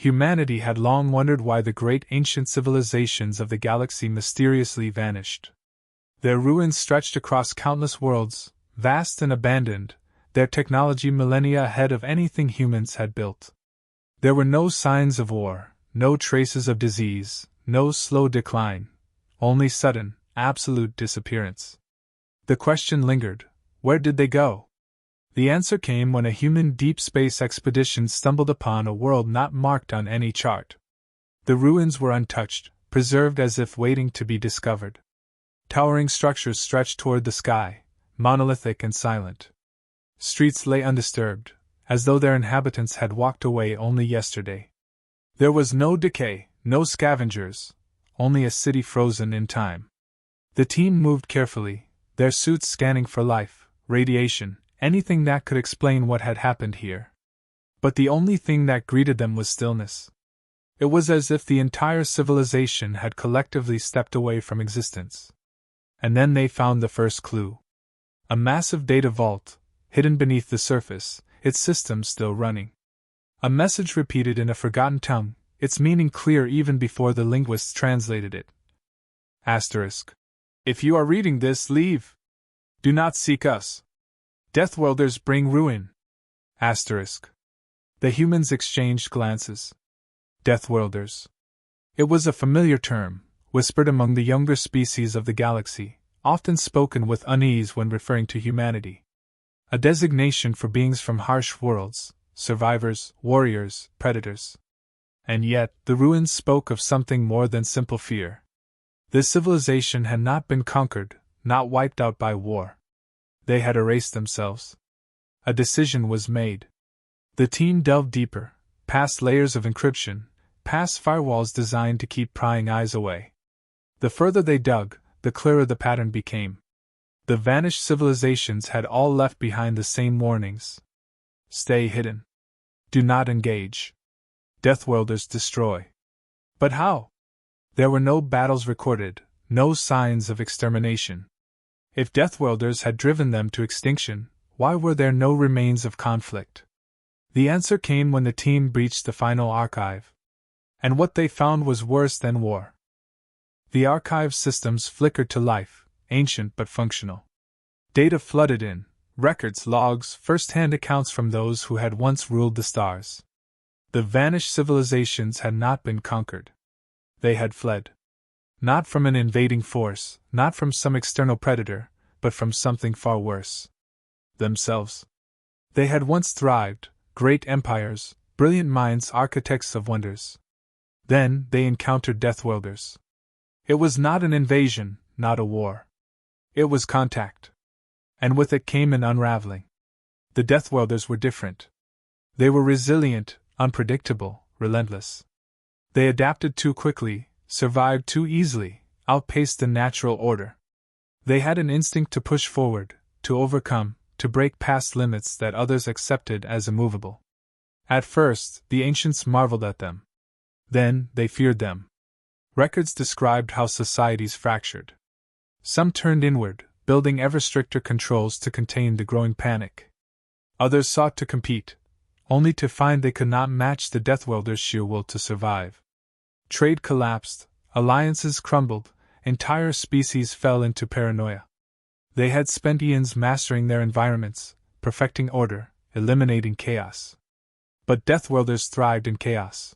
Humanity had long wondered why the great ancient civilizations of the galaxy mysteriously vanished. Their ruins stretched across countless worlds, vast and abandoned, their technology millennia ahead of anything humans had built. There were no signs of war, no traces of disease, no slow decline, only sudden, absolute disappearance. The question lingered, where did they go? The answer came when a human deep space expedition stumbled upon a world not marked on any chart. The ruins were untouched, preserved as if waiting to be discovered. Towering structures stretched toward the sky, monolithic and silent. Streets lay undisturbed, as though their inhabitants had walked away only yesterday. There was no decay, no scavengers, only a city frozen in time. The team moved carefully, their suits scanning for life, radiation, anything that could explain what had happened here. But the only thing that greeted them was stillness. It was as if the entire civilization had collectively stepped away from existence. And then they found the first clue. A massive data vault, hidden beneath the surface, its systems still running. A message repeated in a forgotten tongue, its meaning clear even before the linguists translated it. Asterisk. If you are reading this, leave. Do not seek us. Deathworlders bring ruin. Asterisk. The humans exchanged glances. Deathworlders. It was a familiar term, whispered among the younger species of the galaxy, often spoken with unease when referring to humanity. A designation for beings from harsh worlds, survivors, warriors, predators. And yet, the ruins spoke of something more than simple fear. This civilization had not been conquered, not wiped out by war. They had erased themselves. A decision was made. The team delved deeper, past layers of encryption, past firewalls designed to keep prying eyes away. The further they dug, the clearer the pattern became. The vanished civilizations had all left behind the same warnings. Stay hidden. Do not engage. Deathworlders destroy. But how? There were no battles recorded, no signs of extermination. If Deathworlders had driven them to extinction, why were there no remains of conflict? The answer came when the team breached the final archive. And what they found was worse than war. The archive's systems flickered to life, ancient but functional. Data flooded in, records, logs, first-hand accounts from those who had once ruled the stars. The vanished civilizations had not been conquered. They had fled. Not from an invading force, not from some external predator, but from something far worse. Themselves. They had once thrived, great empires, brilliant minds, architects of wonders. Then they encountered Deathworlders. It was not an invasion, not a war. It was contact. And with it came an unraveling. The Deathworlders were different. They were resilient, unpredictable, relentless. They adapted too quickly, survived too easily, outpaced the natural order. They had an instinct to push forward, to overcome, to break past limits that others accepted as immovable. At first, the ancients marveled at them. Then, they feared them. Records described how societies fractured. Some turned inward, building ever stricter controls to contain the growing panic. Others sought to compete, only to find they could not match the Deathworlders' sheer will to survive. Trade collapsed, alliances crumbled, entire species fell into paranoia. They had spent eons mastering their environments, perfecting order, eliminating chaos. But Deathworlders thrived in chaos.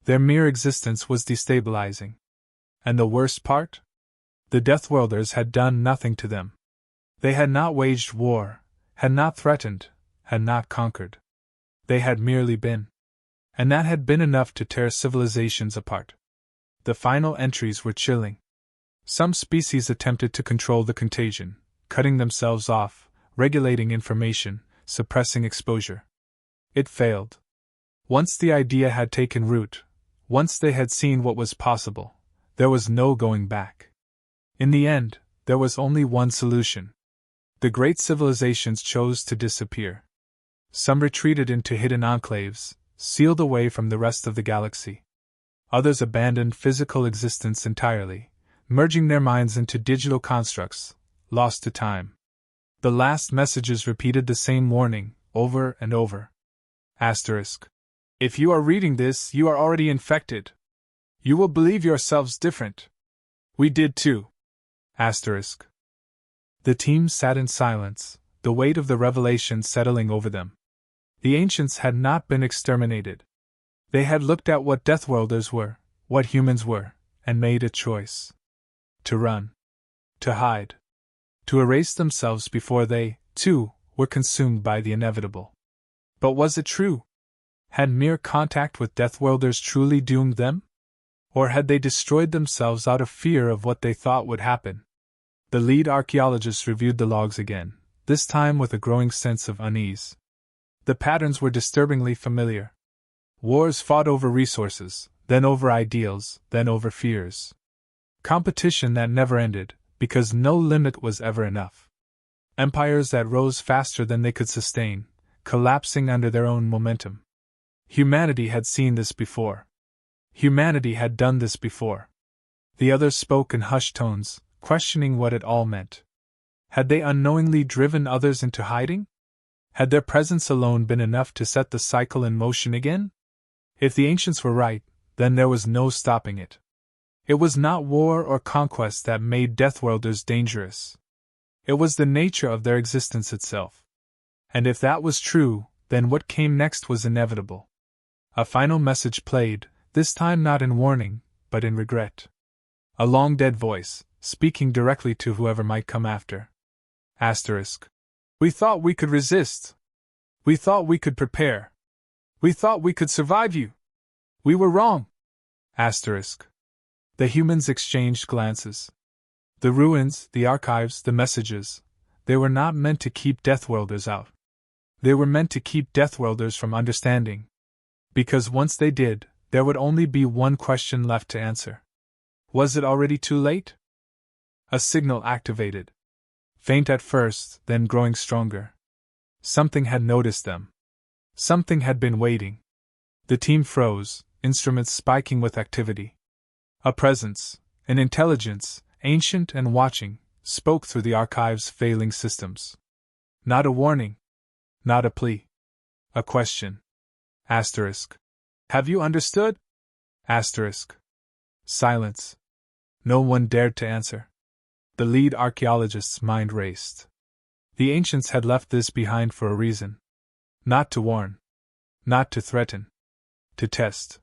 Their mere existence was destabilizing. And the worst part? The Deathworlders had done nothing to them. They had not waged war, had not threatened, had not conquered. They had merely been. And that had been enough to tear civilizations apart. The final entries were chilling. Some species attempted to control the contagion, cutting themselves off, regulating information, suppressing exposure. It failed. Once the idea had taken root, once they had seen what was possible, there was no going back. In the end, there was only one solution. The great civilizations chose to disappear. Some retreated into hidden enclaves, sealed away from the rest of the galaxy. Others abandoned physical existence entirely, merging their minds into digital constructs, lost to time. The last messages repeated the same warning, over and over. Asterisk. If you are reading this, you are already infected. You will believe yourselves different. We did too. Asterisk. The team sat in silence, the weight of the revelation settling over them. The ancients had not been exterminated. They had looked at what Deathworlders were, what humans were, and made a choice. To run. To hide. To erase themselves before they, too, were consumed by the inevitable. But was it true? Had mere contact with Deathworlders truly doomed them? Or had they destroyed themselves out of fear of what they thought would happen? The lead archaeologist reviewed the logs again, this time with a growing sense of unease. The patterns were disturbingly familiar. Wars fought over resources, then over ideals, then over fears. Competition that never ended, because no limit was ever enough. Empires that rose faster than they could sustain, collapsing under their own momentum. Humanity had seen this before. Humanity had done this before. The others spoke in hushed tones, questioning what it all meant. Had they unknowingly driven others into hiding? Had their presence alone been enough to set the cycle in motion again? If the ancients were right, then there was no stopping it. It was not war or conquest that made Deathworlders dangerous. It was the nature of their existence itself. And if that was true, then what came next was inevitable. A final message played, this time not in warning, but in regret. A long dead voice, speaking directly to whoever might come after. Asterisk. We thought we could resist. We thought we could prepare. We thought we could survive you. We were wrong. Asterisk. The humans exchanged glances. The ruins, the archives, the messages, they were not meant to keep Deathworlders out. They were meant to keep Deathworlders from understanding. Because once they did, there would only be one question left to answer. Was it already too late? A signal activated. Faint at first, then growing stronger. Something had noticed them. Something had been waiting. The team froze, instruments spiking with activity. A presence, an intelligence, ancient and watching, spoke through the archive's failing systems. Not a warning. Not a plea. A question. Asterisk. Have you understood? Asterisk. Silence. No one dared to answer. The lead archaeologist's mind raced. The ancients had left this behind for a reason. Not to warn. Not to threaten. To test.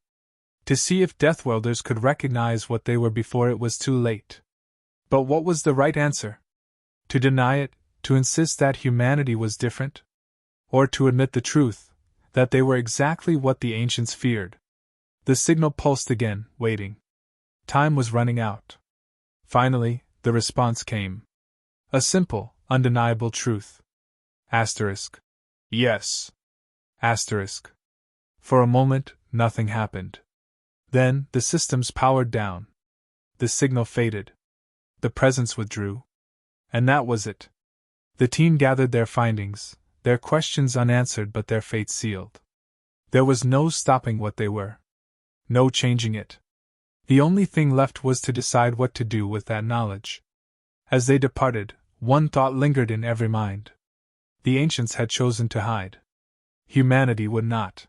To see if Deathworlders could recognize what they were before it was too late. But what was the right answer? To deny it, to insist that humanity was different? Or to admit the truth, that they were exactly what the ancients feared? The signal pulsed again, waiting. Time was running out. Finally, the response came. A simple, undeniable truth. Asterisk. Yes. Asterisk. For a moment, nothing happened. Then, the systems powered down. The signal faded. The presence withdrew. And that was it. The team gathered their findings, their questions unanswered but their fate sealed. There was no stopping what they were. No changing it. The only thing left was to decide what to do with that knowledge. As they departed, one thought lingered in every mind. The ancients had chosen to hide. Humanity would not.